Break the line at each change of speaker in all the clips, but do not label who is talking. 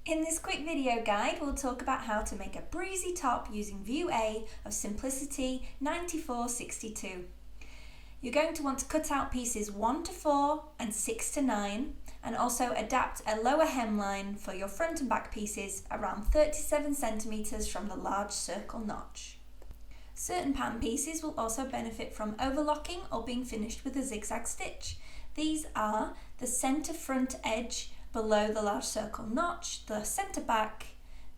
In this quick video guide, we'll talk about how to make a breezy top using view A of Simplicity 9462. You're going to want to cut out pieces 1 to 4 and 6 to 9 and also adapt a lower hemline for your front and back pieces around 37 centimeters from the large circle notch. Certain pattern pieces will also benefit from overlocking or being finished with a zigzag stitch. These are the centre front edge below the large circle notch, the centre back,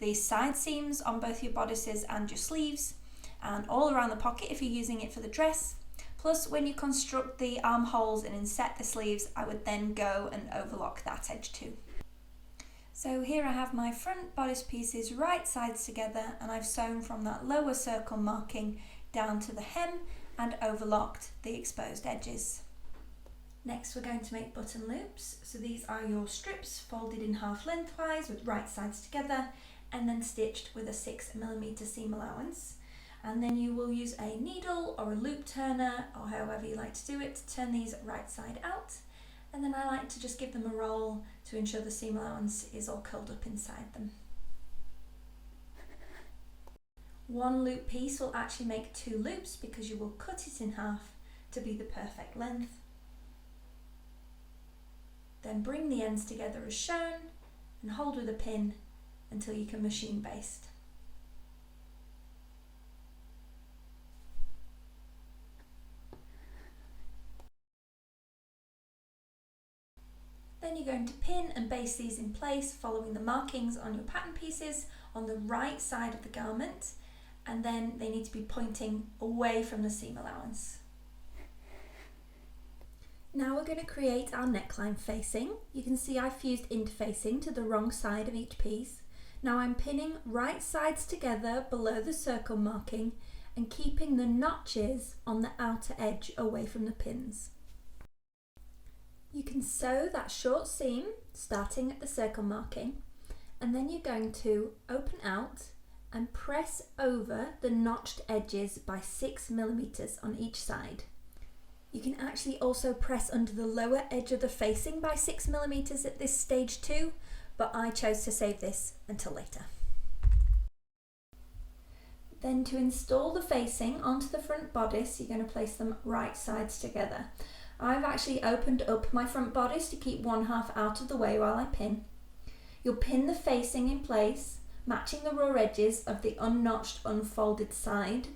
the side seams on both your bodices and your sleeves, and all around the pocket if you're using it for the dress. Plus, when you construct the armholes and inset the sleeves, I would then go and overlock that edge too. So here I have my front bodice pieces right sides together, and I've sewn from that lower circle marking down to the hem and overlocked the exposed edges. Next, we're going to make button loops. So these are your strips folded in half lengthwise with right sides together and then stitched with a 6mm seam allowance. And then you will use a needle or a loop turner, or however you like to do it, to turn these right side out. And then I like to just give them a roll to ensure the seam allowance is all curled up inside them. One loop piece will actually make 2 loops because you will cut it in half to be the perfect length. Then bring the ends together as shown and hold with a pin until you can machine baste. Then you're going to pin and baste these in place following the markings on your pattern pieces on the right side of the garment, and then they need to be pointing away from the seam allowance. Now we're going to create our neckline facing. You can see I fused interfacing to the wrong side of each piece. Now I'm pinning right sides together below the circle marking and keeping the notches on the outer edge away from the pins. You can sew that short seam starting at the circle marking, and then you're going to open out and press over the notched edges by 6mm on each side. You can actually also press under the lower edge of the facing by 6mm at this stage too, but I chose to save this until later. Then to install the facing onto the front bodice, you're going to place them right sides together. I've actually opened up my front bodice to keep one half out of the way while I pin. You'll pin the facing in place, matching the raw edges of the unnotched unfolded side,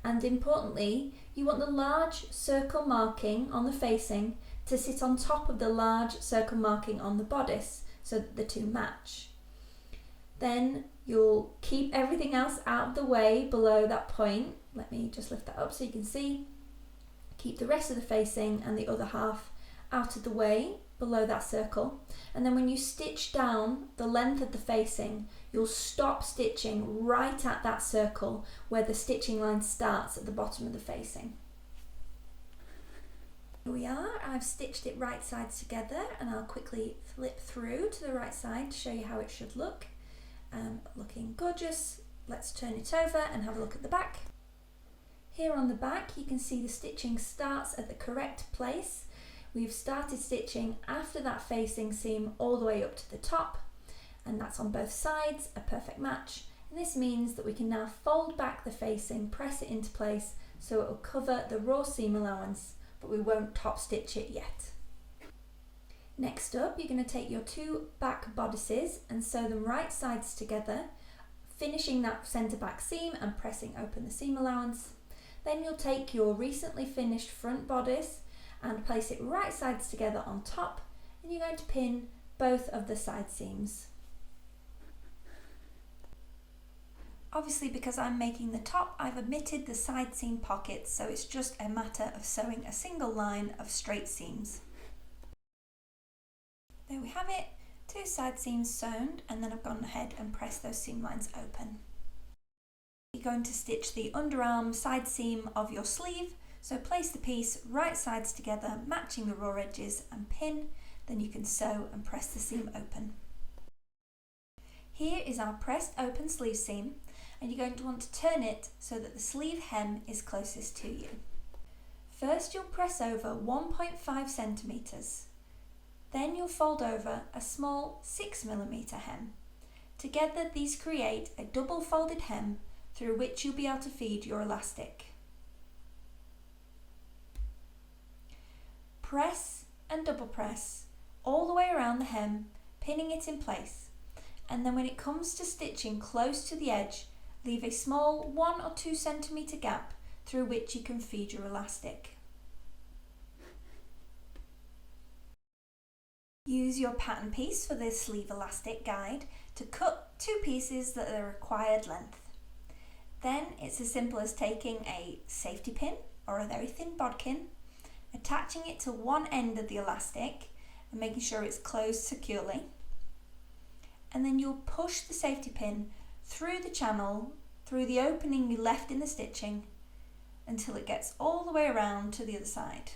and importantly, you want the large circle marking on the facing to sit on top of the large circle marking on the bodice so that the two match. Then you'll keep everything else out of the way below that point. Let me just lift that up so you can see. Keep the rest of the facing and the other half out of the way below that circle, and then when you stitch down the length of the facing, you'll stop stitching right at that circle where the stitching line starts at the bottom of the facing. Here we are, I've stitched it right sides together, and I'll quickly flip through to the right side to show you how it should look. Looking gorgeous. Let's turn it over and have a look at the back. Here on the back you can see the stitching starts at the correct place. We've started stitching after that facing seam all the way up to the top, and that's on both sides, a perfect match. And this means that we can now fold back the facing, press it into place so it will cover the raw seam allowance, but we won't top stitch it yet. Next up, you're going to take your 2 back bodices and sew them right sides together, finishing that centre back seam and pressing open the seam allowance. Then you'll take your recently finished front bodice and place it right sides together on top, and you're going to pin both of the side seams. Obviously, because I'm making the top, I've omitted the side seam pockets, so it's just a matter of sewing a single line of straight seams. There we have it, 2 side seams sewn, and then I've gone ahead and pressed those seam lines open. You're going to stitch the underarm side seam of your sleeve, so place the piece right sides together, matching the raw edges, and pin. Then you can sew and press the seam open. Here is our pressed open sleeve seam, and you're going to want to turn it so that the sleeve hem is closest to you. First you'll press over 1.5 centimeters. Then you'll fold over a small 6mm hem. Together these create a double folded hem through which you'll be able to feed your elastic. Press and double press all the way around the hem, pinning it in place, and then when it comes to stitching close to the edge, leave a small 1 or 2 centimetre gap through which you can feed your elastic. Use your pattern piece for this sleeve elastic guide to cut 2 pieces that are the required length. Then it's as simple as taking a safety pin or a very thin bodkin, attaching it to one end of the elastic and making sure it's closed securely. And then you'll push the safety pin through the channel, through the opening you left in the stitching, until it gets all the way around to the other side.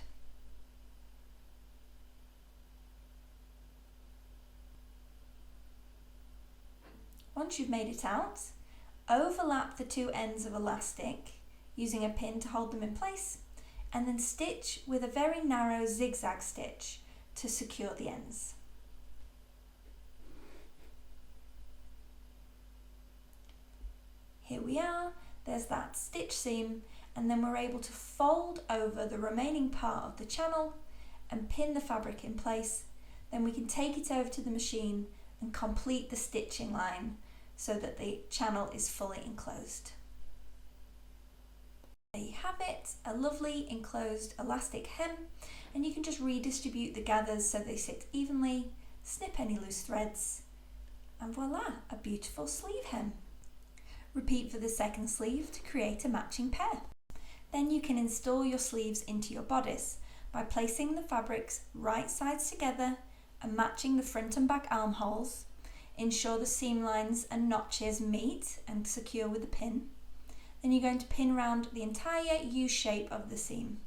Once you've made it out, overlap the 2 ends of elastic using a pin to hold them in place, and then stitch with a very narrow zigzag stitch to secure the ends. Here we are, there's that stitch seam, and then we're able to fold over the remaining part of the channel and pin the fabric in place. Then we can take it over to the machine and complete the stitching line so that the channel is fully enclosed. There you have it, a lovely enclosed elastic hem, and you can just redistribute the gathers so they sit evenly, snip any loose threads, and voila, a beautiful sleeve hem. Repeat for the second sleeve to create a matching pair. Then you can install your sleeves into your bodice by placing the fabrics right sides together and matching the front and back armholes. Ensure the seam lines and notches meet and secure with a pin. Then you're going to pin around the entire U shape of the seam.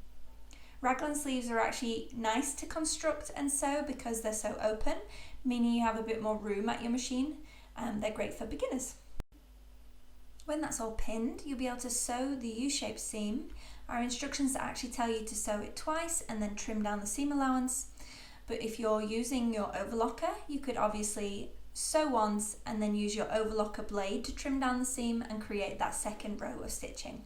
Raglan sleeves are actually nice to construct and sew because they're so open, meaning you have a bit more room at your machine. They're great for beginners. When that's all pinned, you'll be able to sew the U-shaped seam. Our instructions actually tell you to sew it twice and then trim down the seam allowance. But if you're using your overlocker, you could obviously sew once and then use your overlocker blade to trim down the seam and create that second row of stitching.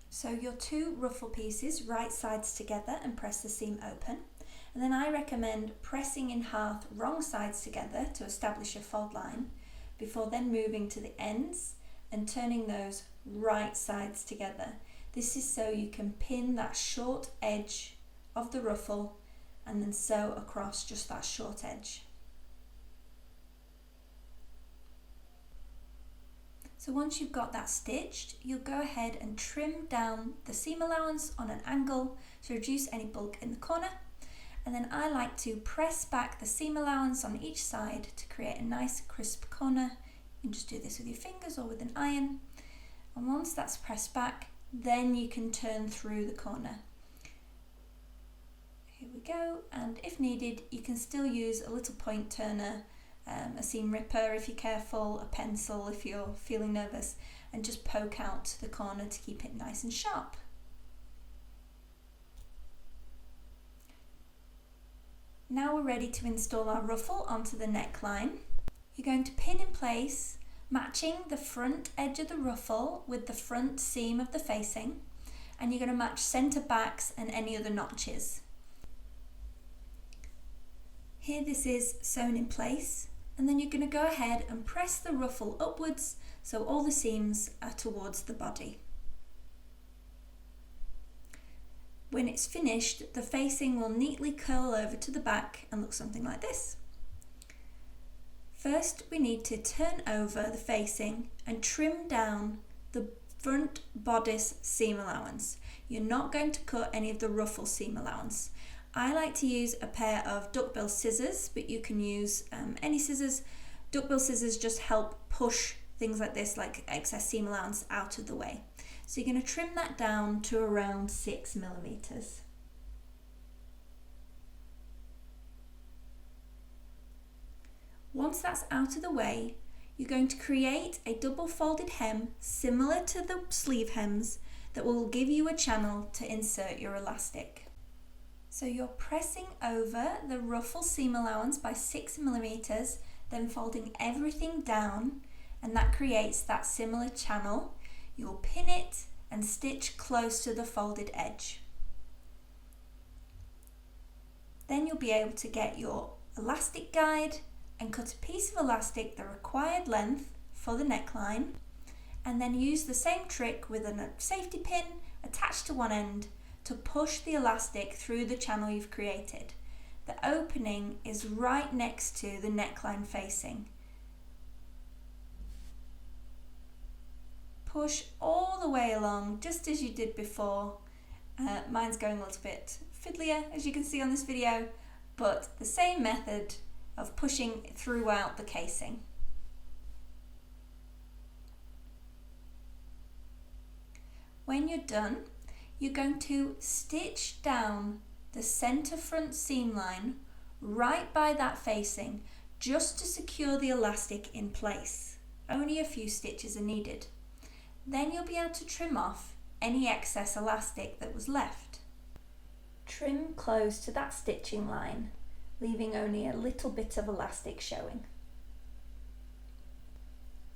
Sew your 2 ruffle pieces right sides together and press the seam open. And then I recommend pressing in half wrong sides together to establish a fold line before then moving to the ends and turning those right sides together. This is so you can pin that short edge of the ruffle and then sew across just that short edge. So once you've got that stitched, you'll go ahead and trim down the seam allowance on an angle to reduce any bulk in the corner. And then I like to press back the seam allowance on each side to create a nice crisp corner. You can just do this with your fingers or with an iron. And once that's pressed back, then you can turn through the corner. Here we go, and if needed, you can still use a little point turner, a seam ripper if you're careful, a pencil if you're feeling nervous, and just poke out the corner to keep it nice and sharp. Now we're ready to install our ruffle onto the neckline. You're going to pin in place, matching the front edge of the ruffle with the front seam of the facing, and you're going to match centre backs and any other notches. Here this is sewn in place, and then you're going to go ahead and press the ruffle upwards so all the seams are towards the body. When it's finished, the facing will neatly curl over to the back and look something like this. First, we need to turn over the facing and trim down the front bodice seam allowance. You're not going to cut any of the ruffle seam allowance. I like to use a pair of duckbill scissors, but you can use any scissors. Duckbill scissors just help push things like this, like excess seam allowance, out of the way. So you're going to trim that down to around 6 millimeters. Once that's out of the way, you're going to create a double folded hem similar to the sleeve hems that will give you a channel to insert your elastic. So you're pressing over the ruffle seam allowance by 6 millimeters, then folding everything down, and that creates that similar channel. You'll pin it and stitch close to the folded edge. Then you'll be able to get your elastic guide and cut a piece of elastic the required length for the neckline, and then use the same trick with a safety pin attached to one end to push the elastic through the channel you've created. The opening is right next to the neckline facing. Push all the way along just as you did before. Mine's going a little bit fiddlier as you can see on this video, but the same method of pushing throughout the casing. When you're done, you're going to stitch down the center front seam line right by that facing just to secure the elastic in place. Only a few stitches are needed. Then you'll be able to trim off any excess elastic that was left. Trim close to that stitching line, leaving only a little bit of elastic showing.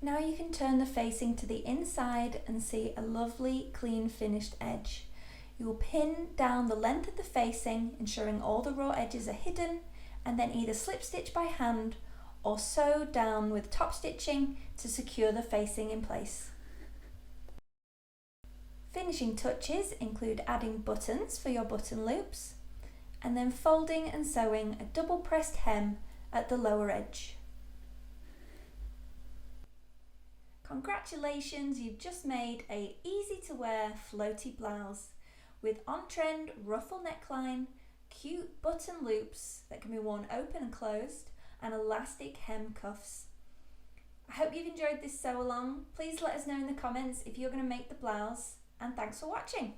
Now you can turn the facing to the inside and see a lovely clean finished edge. You will pin down the length of the facing, ensuring all the raw edges are hidden, and then either slip stitch by hand or sew down with top stitching to secure the facing in place. Finishing touches include adding buttons for your button loops, and then folding and sewing a double pressed hem at the lower edge. Congratulations, you've just made a easy to wear floaty blouse with on-trend ruffle neckline, cute button loops that can be worn open and closed, and elastic hem cuffs. I hope you've enjoyed this sew along. Please let us know in the comments if you're going to make the blouse, and thanks for watching.